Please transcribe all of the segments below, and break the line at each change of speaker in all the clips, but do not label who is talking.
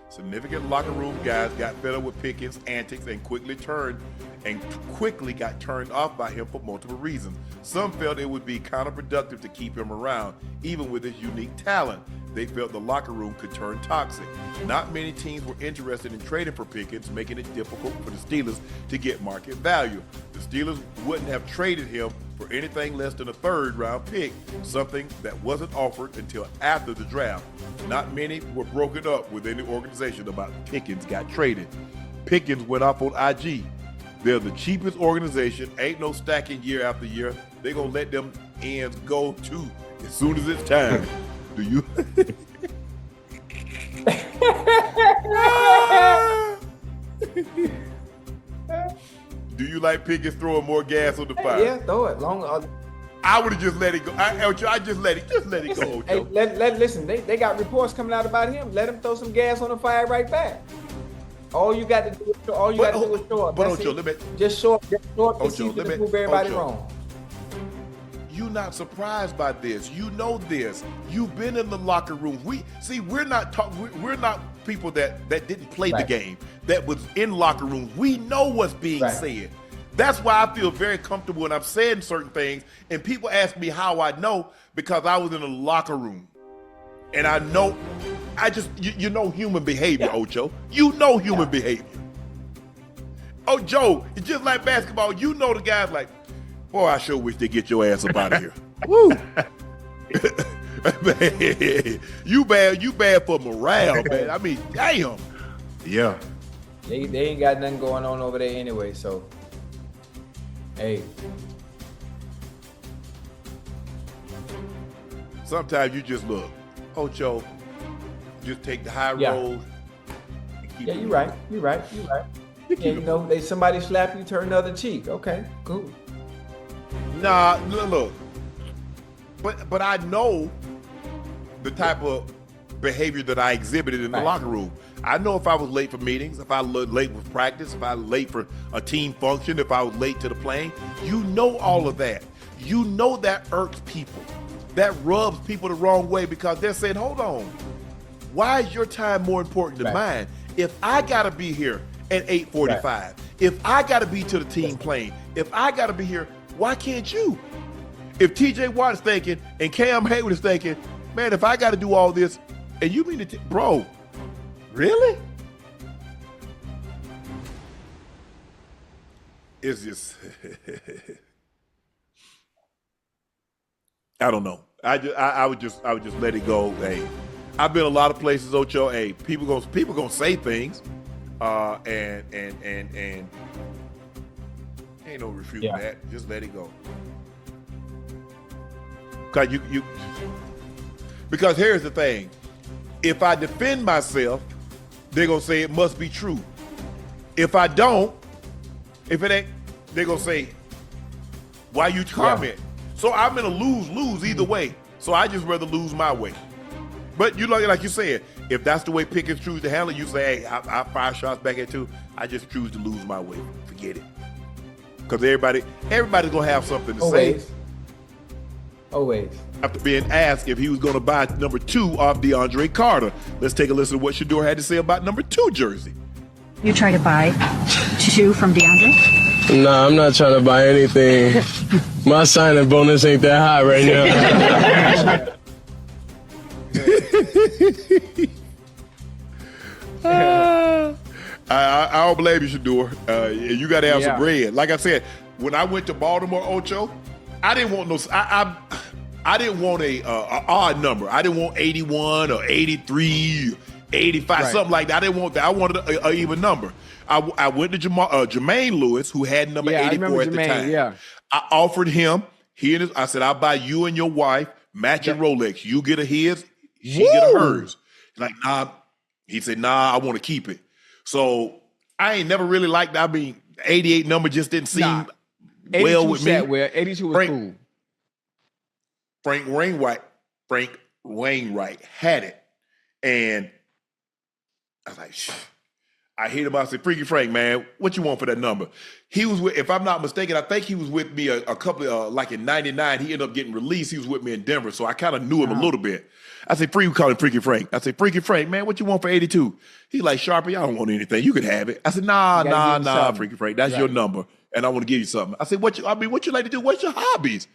Significant locker room guys got fed up with Pickens' antics and quickly got turned off by him for multiple reasons. Some felt it would be counterproductive to keep him around, even with his unique talent. They felt the locker room could turn toxic. Not many teams were interested in trading for Pickens, making it difficult for the Steelers to get market value. The Steelers wouldn't have traded him for anything less than a third-round pick, something that wasn't offered until after the draft. Not many were broken up within the organization about Pickens got traded. Pickens went off on IG. They're the cheapest organization. Ain't no stacking year after year. They gonna let them ends go too as soon as it's time. Do you? Do you like Pickens throwing more gas on the fire?
Yeah, throw it.
I would have just let it go. I just let it go.
Hey, listen. They got reports coming out about him. Let him throw some gas on the fire right back. All you got to do is show up.
But Ocho,
just show up to see to prove everybody wrong.
You're not surprised by this. You know this. You've been in the locker room. We're not people that didn't play the game, that was in locker rooms. We know what's being said. That's why I feel very comfortable when I'm saying certain things. And people ask me how I know, because I was in the locker room. And I know, you know human behavior, Ocho. You know human behavior. Oh, Joe, it's just like basketball. You know the guys like, boy, I sure wish they get your ass up out of here. Woo! Man, you bad for morale, man. I mean, damn.
Yeah.
They ain't got nothing going on over there anyway, so hey.
Sometimes you just look, Ocho, just take the high road.
Yeah, you're right. Yeah, you know, somebody slap you, turn the other cheek. Okay, cool.
Nah, look. But I know the type of behavior that I exhibited in the locker room. I know if I was late for meetings, if I was late for practice, if I was late for a team function, if I was late to the plane. You know all of that. You know that irks people. That rubs people the wrong way, because they're saying, hold on, why is your time more important than mine? If I got to be here at 8:45, if I got to be to the team plane, if I got to be here, why can't you? If TJ Watt's thinking and Cam Hayward is thinking, man, if I got to do all this, and you mean to, bro, really? It's just, I don't know. I would just let it go. Hey, I've been a lot of places, Ocho. Hey, people gonna say things, and ain't no refuting that. Just let it go. Because here's the thing. If I defend myself, they're gonna say it must be true. If I don't, if it ain't, they're gonna say, why you comment? So I'm in a lose-lose either way. So I just rather lose my way. But you like you said, if that's the way Pickens choose to handle it, you say, hey, I fire shots back at you. I just choose to lose my way. Forget it. Because everybody's gonna have something to say.
Always.
After being asked if he was going to buy number 2 off DeAndre Carter. Let's take a listen to what Shador had to say about number 2 jersey.
You try to buy 2 from DeAndre?
Nah, I'm not trying to buy anything. My signing bonus ain't that high right
now. I don't blame you, Shador. You got to have some bread. Like I said, when I went to Baltimore, Ocho, I didn't want I didn't want a odd number. I didn't want 81 or 83, 85, something like that. I didn't want that. I wanted an even number. I went to Jermaine Lewis, who had number 84 at the time. Yeah. I offered him. I said, I'll buy you and your wife matching Rolex. You get a his, she get a hers. Like, nah. He said, nah, I want to keep it. So I ain't never really liked that. I mean, 88 number just didn't seem well with me.
82 was cool.
Frank Wainwright had it. And I was like, I hit him. I said, Freaky Frank, man, what you want for that number? He was with, if I'm not mistaken, I think he was with me a couple of, like in 99, he ended up getting released. He was with me in Denver, so I kind of knew him a little bit. I said, we call him Freaky Frank. I said, Freaky Frank, man, what you want for 82? He like, Sharpe, I don't want anything. You can have it. I said, nah, Freaky Frank, that's your number, and I want to give you something. I said, what you like to do? What's your hobbies?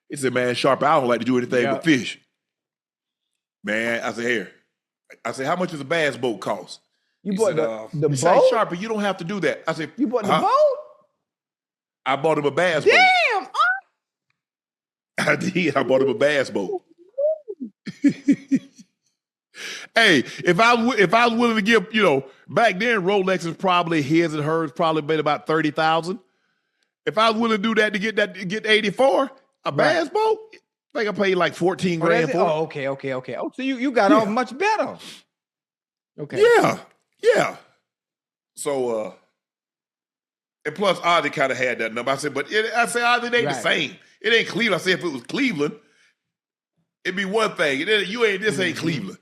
He said, man, Sharpe, I don't like to do anything but fish. Man, I said, here. I said, how much does a bass boat cost?
You bought the boat?
Said, Sharpe, you don't have to do that. I said,
you bought the boat?
I bought him a bass boat.
Damn!
I did. I bought him a bass boat. Hey, if I was willing to give, back then Rolexes probably his and hers probably been about 30,000. If I was willing to do that to get 84, a bass boat, I think I paid like 14 grand for it.
Oh, okay. Oh, so you got off much better. Okay.
Yeah. So, and plus Ozzy kind of had that number. I said, Ozzy, it ain't the same. It ain't Cleveland. I said, if it was Cleveland, it'd be one thing. This ain't Cleveland.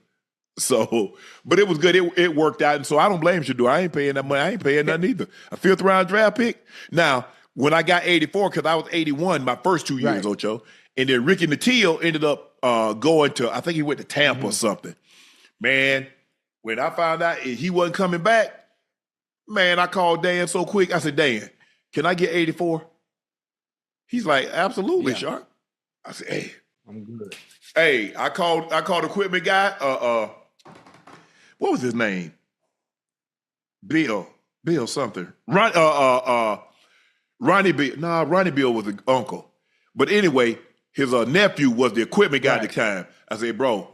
So, but it was good. It worked out. And so I don't blame Shador. I ain't paying that money. I ain't paying nothing either. A 5th round draft pick. Now, when I got 84, because I was 81 my first 2 years, Ocho, and then Ricky Nattil ended up going to, I think he went to Tampa or something. Man, when I found out he wasn't coming back, man, I called Dan so quick. I said, Dan, can I get 84? He's like, absolutely, Sharpe. I said, hey.
I'm good.
Hey, I called equipment guy. What was his name? Bill something. Ronnie Bill. Nah, Ronnie Bill was the uncle. But anyway, his nephew was the equipment guy at the time. I said, bro,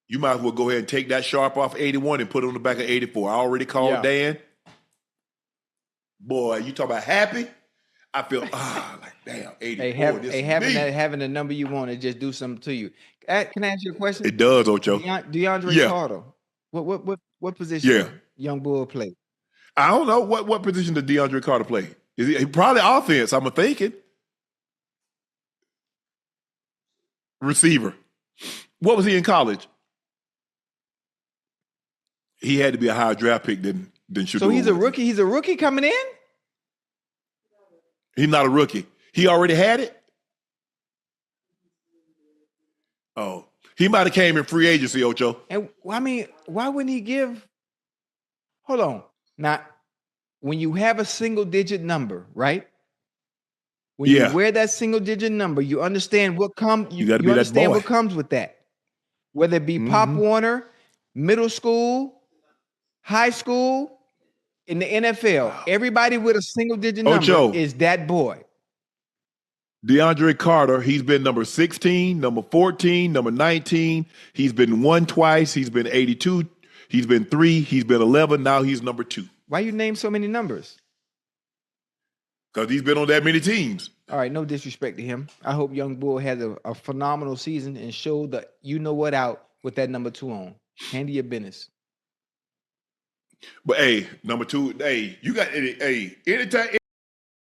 you might as well go ahead and take that Sharpe off 81 and put it on the back of 84. I already called Dan. Boy, you talk about happy? I feel, like, damn, 84.
Having the number you want to just do something to you. Can I ask you a question?
It does, Ocho.
DeAndre Carter. What position young bull play?
I don't know. What position did DeAndre Carter play? Is he probably offense, I'm thinking. Receiver. What was he in college? He had to be a higher draft pick than Shador.
So he's a rookie. He's a rookie coming in?
He's not a rookie. He already had it? Oh. He might have came in free agency, Ocho.
And I mean, why wouldn't he give? Hold on. Now, when you have a single digit number, right? When you wear that single digit number, you understand what comes. You understand what comes with that. Whether it be Pop Warner, middle school, high school, in the NFL, everybody with a single digit number is that boy.
DeAndre Carter, he's been number 16, number 14, number 19. He's been 1 twice. He's been 82. He's been 3. He's been 11. Now he's number 2.
Why you name so many numbers?
Because he's been on that many teams.
All right, no disrespect to him. I hope Young Bull has a phenomenal season and show the out with that number 2 on. Handle your business.
But hey, number 2, hey, you got anytime.